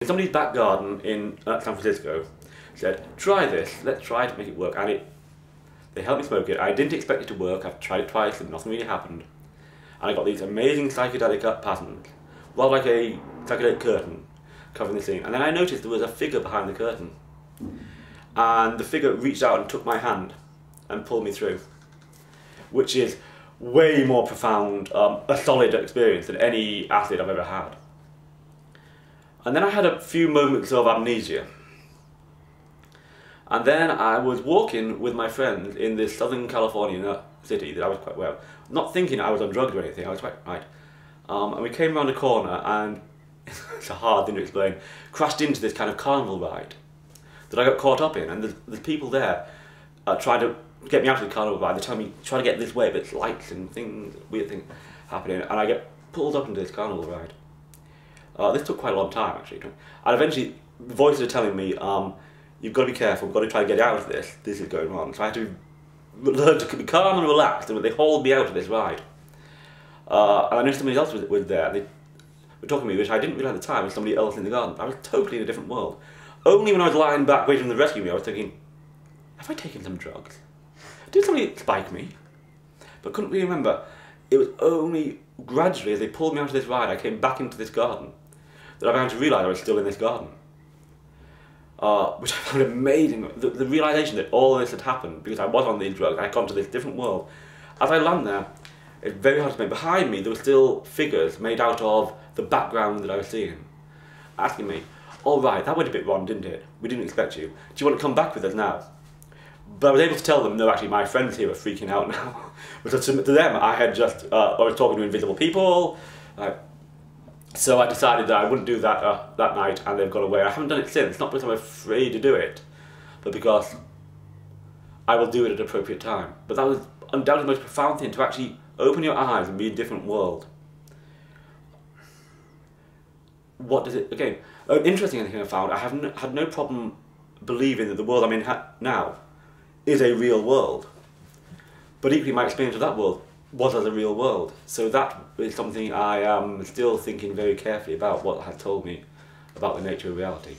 In somebody's back garden in San Francisco, said, try this, let's try to make it work. And they helped me smoke it. I didn't expect it to work. I've tried it twice and nothing really happened. And I got these amazing psychedelic patterns, well, like a psychedelic curtain covering the scene. And then I noticed there was a figure behind the curtain. And the figure reached out and took my hand and pulled me through, which is way more profound, a solid experience than any acid I've ever had. And then I had a few moments of amnesia. And then I was walking with my friends in this Southern California city that I was quite well, not thinking I was on drugs or anything, I was quite right. And we came around a corner and, it's a hard thing to explain, crashed into this kind of carnival ride that I got caught up in. And there's people there trying to get me out of the carnival ride. They tell me, try to get this way, but it's lights and things, weird things happening. And I get pulled up into this carnival ride. This took quite a long time, actually. And eventually, the voices are telling me, you've got to be careful, we've got to try to get out of this. This is going wrong. So I had to learn to be calm and relaxed, and they hauled me out of this ride. And I knew somebody else was there. They were talking to me, which I didn't realise at the time was somebody else in the garden. I was totally in a different world. Only when I was lying back waiting for them to rescue me, I was thinking, have I taken some drugs? Did somebody spike me? But couldn't really remember. It was only gradually, as they pulled me out of this ride, I came back into this garden, that I began to realise I was still in this garden. Which I found amazing. The realisation that all of this had happened because I was on these drugs, I'd gone to this different world. As I land there, it's very hard to explain. Behind me, there were still figures made out of the background that I was seeing, asking me, all right, that went a bit wrong, didn't it? We didn't expect you. Do you want to come back with us now? But I was able to tell them, no, actually, my friends here are freaking out now. Because to them, I had just, I was talking to invisible people. So I decided that I wouldn't do that that night, and they've gone away. I haven't done it since, not because I'm afraid to do it, but because I will do it at an appropriate time. But that was undoubtedly the most profound thing, to actually open your eyes and be in a different world. What does it, again, an interesting thing I found, I had no problem believing that the world I'm in now is a real world. But equally, my experience of that world was as a real world. So that is something I am still thinking very carefully about, what has told me about the nature of reality.